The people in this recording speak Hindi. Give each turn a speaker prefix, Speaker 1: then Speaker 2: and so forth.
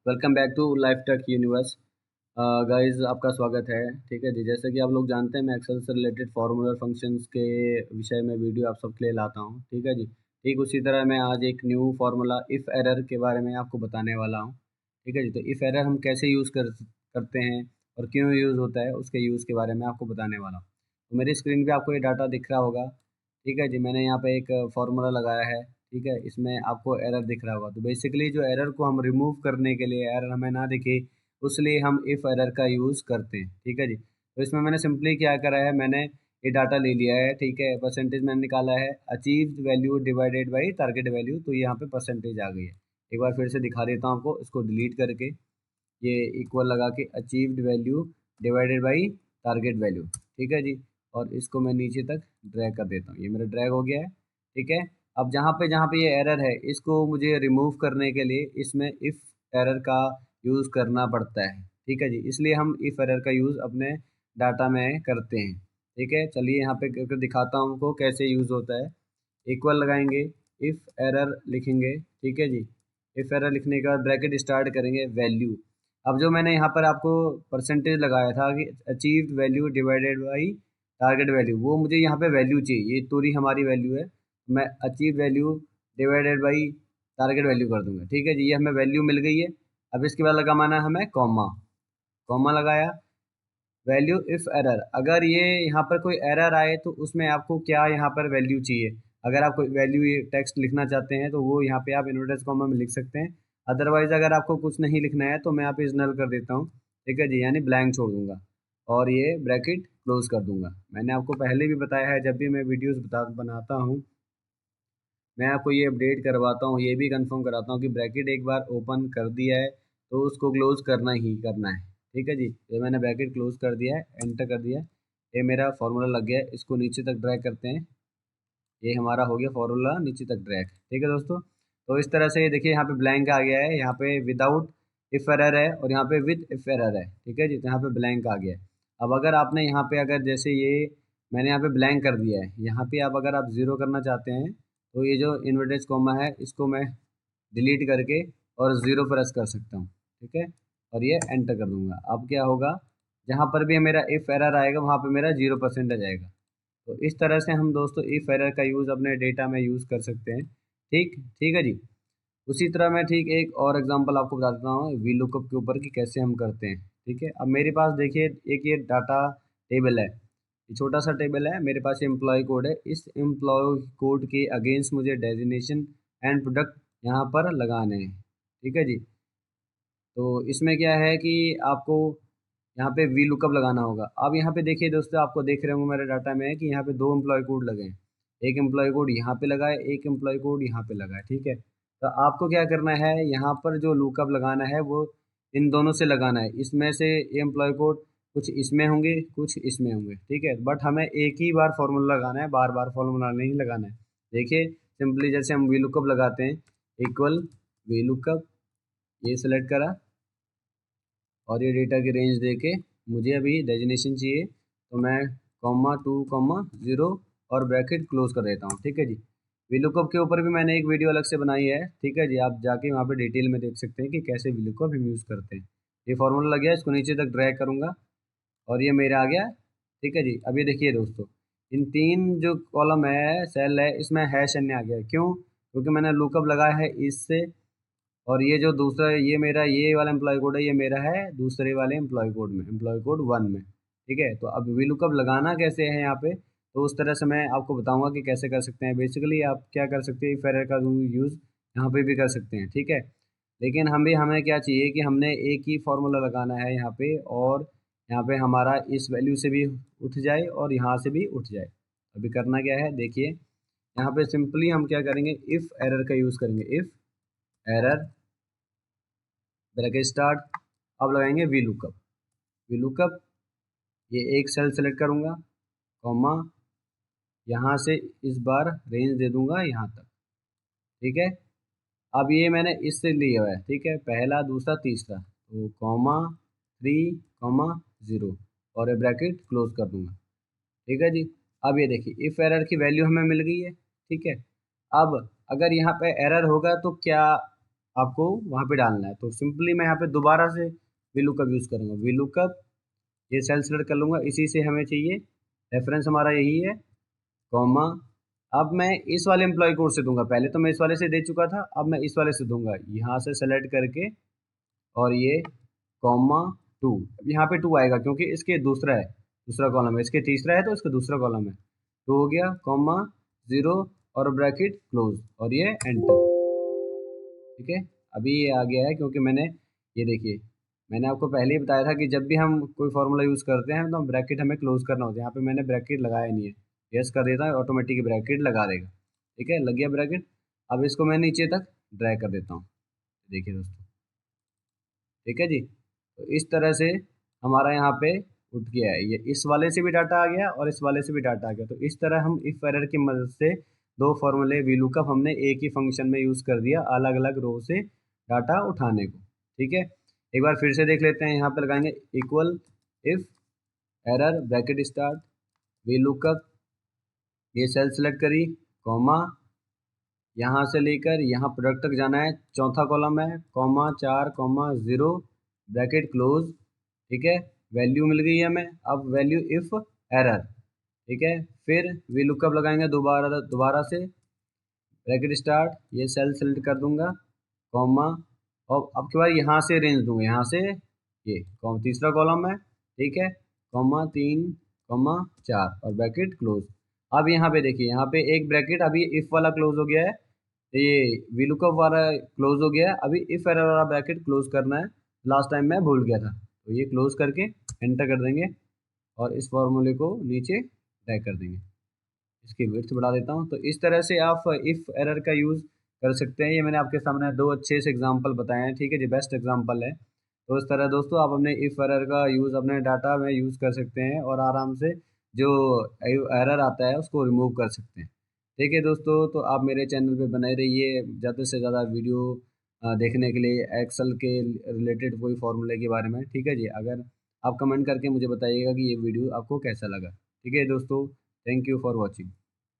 Speaker 1: Welcome back to life tech universe. Guys आपका स्वागत है। ठीक है जी, जैसे कि आप लोग जानते हैं मैं एक्सेल से रिलेटेड फार्मूलर फंक्शंस के विषय में वीडियो आप सबके लिए लाता हूं। ठीक है जी, ठीक उसी तरह मैं आज एक न्यू फार्मूला इफ़ एरर के बारे में आपको बताने वाला हूं। ठीक है जी, तो इफ़ एरर हम कैसे यूज़ करते हैं और क्यों यूज़ होता है उसके यूज़ के बारे में आपको बताने वाला हूँ। तो मेरी स्क्रीन पर आपको ये डाटा दिख रहा होगा। ठीक है जी, मैंने यहाँ पे एक फार्मूला लगाया है। ठीक है, इसमें आपको एरर दिख रहा होगा। तो बेसिकली जो एरर को हम रिमूव करने के लिए, एरर हमें ना दिखे उसलिए हम इफ एरर का यूज़ करते हैं। ठीक है जी, तो इसमें मैंने सिंपली क्या करा है, मैंने ये डाटा ले लिया है। ठीक है, परसेंटेज मैंने निकाला है achieved value divided by target value, तो यहाँ पे परसेंटेज आ गई है। एक बार फिर से दिखा देता हूँ आपको, इसको डिलीट करके ये इक्वल लगा के achieved value divided by target value. ठीक है जी, और इसको मैं नीचे तक ड्रैग कर देता हूँ। ये मेरा ड्रैग हो गया है। ठीक है, अब जहाँ पे ये एरर है इसको मुझे रिमूव करने के लिए इसमें इफ़ एरर का यूज़ करना पड़ता है। ठीक है जी, इसलिए हम इफ़ एरर का यूज़ अपने डाटा में करते हैं। ठीक है, चलिए यहाँ पे करके दिखाता हूँ आपको कैसे यूज़ होता है। इक्वल लगाएंगे, इफ़ एरर लिखेंगे। ठीक है जी, इफ़ एरर लिखने के बाद ब्रैकेट स्टार्ट करेंगे वैल्यू। अब जो मैंने यहाँ पर आपको परसेंटेज लगाया था कि achieved value divided by target value, वो मुझे यहाँ पे वैल्यू चाहिए। ये पूरी हमारी वैल्यू है, मैं achieve value divided by target value कर दूंगा। ठीक है जी, ये हमें वैल्यू मिल गई है। अब इसके बाद लगाना है हमें कॉमा। कॉमा लगाया, वैल्यू इफ़ एरर, अगर ये यहाँ पर कोई एरर आए तो उसमें आपको क्या यहाँ पर वैल्यू चाहिए। अगर आप कोई वैल्यू ये टेक्स्ट लिखना चाहते हैं तो वो यहाँ पे आप इन्वर्टेड कॉमा में लिख सकते हैं। अदरवाइज अगर आपको कुछ नहीं लिखना है तो मैं यहाँ पे इस नल कर देता हूँ। ठीक है जी, यानी ब्लैंक छोड़ दूंगा और ये ब्रैकेट क्लोज कर दूंगा। मैंने आपको पहले भी बताया है, जब भी मैं वीडियोज़ बनाता हूँ मैं आपको ये अपडेट करवाता हूँ, ये भी कंफर्म कराता हूँ कि ब्रैकेट एक बार ओपन कर दिया है तो उसको क्लोज करना ही करना है। ठीक है जी, ये मैंने ब्रैकेट क्लोज कर दिया है, एंटर कर दिया है। ये मेरा फार्मूला लग गया है, इसको नीचे तक ड्रैग करते हैं। ये हमारा हो गया फार्मूला नीचे तक ड्रैग। ठीक है दोस्तों, तो इस तरह से ये देखिए यहाँ पे ब्लैंक आ गया है, यहाँ पे विदाउट इफ एरर है और यहाँ पे विद इफ एरर है। ठीक है जी, तो यहाँ पे ब्लैंक आ गया है। अब अगर आपने यहाँ पे अगर जैसे ये मैंने यहाँ पे ब्लैंक कर दिया है, यहाँ पे आप अगर आप ज़ीरो करना चाहते हैं तो ये जो इन्वर्टेड कॉमा है इसको मैं डिलीट करके और ज़ीरो प्रेस कर सकता हूँ। ठीक है, और ये एंटर कर दूंगा। अब क्या होगा, जहाँ पर भी मेरा इफ एरर आएगा वहाँ पे मेरा 0% आ जाएगा। तो इस तरह से हम दोस्तों इफ एरर का यूज़ अपने डेटा में यूज़ कर सकते हैं। ठीक ठीक है जी, उसी तरह मैं ठीक एक और एग्जांपल आपको बता देता हूँ वी लुकअप के ऊपर कि कैसे हम करते हैं। ठीक है, अब मेरे पास देखिए एक ये डाटा टेबल है, ये छोटा सा टेबल है, मेरे पास ये एम्प्लॉय कोड है। इस एम्प्लॉय कोड के अगेंस्ट मुझे डेजिग्नेशन एंड प्रोडक्ट यहाँ पर लगाने हैं। ठीक है जी, तो इसमें क्या है कि आपको यहाँ पे वी लुकअप लगाना होगा। अब यहाँ पे देखिए दोस्तों, आपको देख रहे होंगे मेरे डाटा में है कि यहाँ पे दो एम्प्लॉय कोड लगे हैं। एक एम्प्लॉय कोड यहाँ पे लगा है, एक एम्प्लॉय कोड यहाँ पे लगा है। ठीक है, तो आपको क्या करना है, यहाँ पर जो लुकअप लगाना है वो इन दोनों से लगाना है। इसमें से एम्प्लॉय कोड कुछ इसमें होंगे कुछ इसमें होंगे। ठीक है, बट हमें एक ही बार फॉर्मूला लगाना है, बार बार फॉर्मूला नहीं लगाना है। देखिए सिंपली जैसे हम वी लुकअप लगाते हैं, इक्वल वी लुकअप, ये सिलेक्ट करा और ये डेटा की रेंज देके मुझे अभी डेजिग्नेशन चाहिए, तो मैं कॉमा 2 कॉमा 0 और ब्रैकेट क्लोज कर देता हूँ। ठीक है जी, वीलुकअप के ऊपर भी मैंने एक वीडियो अलग से बनाई है। ठीक है जी, आप जाके वहाँ पे डिटेल में देख सकते हैं कि कैसे वीलुकअप हम यूज़ करते हैं। ये फार्मूला लग गया, इसको नीचे तक ड्रैग करूँगा और ये मेरा आ गया। ठीक है जी, अब ये देखिए दोस्तों, इन तीन जो कॉलम है, सेल है, इसमें हैश एन आ गया है। क्यों? क्योंकि मैंने लुकअप लगाया है इससे, और ये जो दूसरा ये मेरा ये वाला एम्प्लॉय कोड है, ये मेरा है दूसरे वाले एम्प्लॉय कोड में, एम्प्लॉय कोड 1 में। ठीक है, तो अब वी लुकअप लगाना कैसे है यहाँ पे, तो उस तरह से मैं आपको बताऊंगा कि कैसे कर सकते हैं। बेसिकली आप क्या कर सकते हैं, इफ एरर का यूज़ यहाँ पे भी कर सकते हैं। ठीक है, लेकिन हमें क्या चाहिए कि हमने एक ही फार्मूला लगाना है यहाँ पे, और यहाँ पे हमारा इस वैल्यू से भी उठ जाए और यहाँ से भी उठ जाए। अभी करना क्या है देखिए, यहाँ पे सिंपली हम क्या करेंगे, इफ़ एरर का यूज़ करेंगे। इफ़ एरर ब्रैकेट स्टार्ट, अब लगाएंगे वी लुकअप। वी लुकअप, ये एक सेल सेलेक्ट करूंगा, कॉमा, यहाँ से इस बार रेंज दे दूंगा यहाँ तक। ठीक है, अब ये मैंने इससे लिया हुआ है। ठीक है, पहला दूसरा तीसरा, तो कॉमा 3 कॉमा 0 और ये ब्रैकेट क्लोज कर दूंगा। ठीक है जी, अब ये देखिए इफ एरर की वैल्यू हमें मिल गई है। ठीक है, अब अगर यहाँ पे एरर होगा तो क्या आपको वहाँ पे डालना है। तो सिंपली मैं यहाँ पे दोबारा से वी लुकअप यूज़ करूँगा। वी लुकअप, ये सेल सेलेक्ट कर लूँगा, इसी से हमें चाहिए, रेफरेंस हमारा यही है, कॉमा। अब मैं इस वाले एम्प्लॉय कोड से दूंगा, पहले तो मैं इस वाले से दे चुका था, अब मैं इस वाले से दूंगा, यहाँ से सेलेक्ट करके और ये कॉमा 2, यहाँ पे 2 आएगा क्योंकि इसके दूसरा है, दूसरा कॉलम है, इसके तीसरा है तो इसका दूसरा कॉलम है। 2 हो गया, कॉमा 0 और ब्रैकेट क्लोज और ये एंटर। ठीक है, अभी ये आ गया है क्योंकि मैंने, ये देखिए, मैंने आपको पहले ही बताया था कि जब भी हम कोई फार्मूला यूज़ करते हैं तो ब्रैकेट हमें क्लोज करना होता है। यहाँ पे मैंने ब्रैकेट लगाया नहीं है, यस कर देता है, ऑटोमेटिक ब्रैकेट लगा देगा। ठीक है, लग गया ब्रैकेट। अब इसको मैं नीचे तक ड्रैग कर देता हूँ, देखिए दोस्तों। ठीक है जी, तो इस तरह से हमारा यहाँ पे उठ गया है, ये इस वाले से भी डाटा आ गया और इस वाले से भी डाटा आ गया। तो इस तरह हम इफ एरर की मदद से दो फॉर्मूले वी लुकअप हमने एक ही फंक्शन में यूज़ कर दिया, अलग अलग रो से डाटा उठाने को। ठीक है, एक बार फिर से देख लेते हैं, यहाँ पे लगाएंगे equal if error bracket start V lookup, ये सेल सेलेक्ट करी, कॉमा, यहाँ से लेकर यहाँ प्रोडक्ट तक जाना है, चौथा कॉलम है, कॉमा 4 कॉमा 0 ब्रैकेट क्लोज। ठीक है, वैल्यू मिल गई है हमें, अब वैल्यू इफ एरर। ठीक है, फिर वी लुकअप लगाएंगे दोबारा दोबारा से, ब्रैकेट स्टार्ट, ये सेल सेलेक्ट कर दूंगा, कॉमा, और अब की बार यहाँ से रेंज दूंगा, यहाँ से ये तीसरा कॉलम है। ठीक है, कॉमा 3 कॉमा 4 और ब्रैकेट क्लोज। अब यहाँ पे देखिए, यहाँ पे एक ब्रैकेट अभी इफ वाला क्लोज हो गया है, ये वी लुकअप वाला क्लोज हो गया है, अभी इफ एरर वाला ब्रैकेट क्लोज करना है, लास्ट टाइम मैं भूल गया था। तो ये क्लोज करके एंटर कर देंगे और इस फॉर्मूले को नीचे ड्रैग कर देंगे। इसकी विड्थ बढ़ा देता हूँ। तो इस तरह से आप इफ़ एरर का यूज़ कर सकते हैं। ये मैंने आपके सामने दो अच्छे से एग्जांपल बताए हैं, ठीक है जी, बेस्ट एग्जांपल है। तो इस तरह दोस्तों आप अपने इफ़ एरर का यूज़ अपने डाटा में यूज़ कर सकते हैं और आराम से जो एरर आता है उसको रिमूव कर सकते हैं। ठीक है दोस्तों, तो आप मेरे चैनल पे बने रहिए, ज़्यादा से ज़्यादा वीडियो देखने के लिए एक्सेल के रिलेटेड कोई फार्मूले के बारे में। ठीक है जी, अगर आप कमेंट करके मुझे बताइएगा कि ये वीडियो आपको कैसा लगा। ठीक है दोस्तों, थैंक यू फॉर वॉचिंग।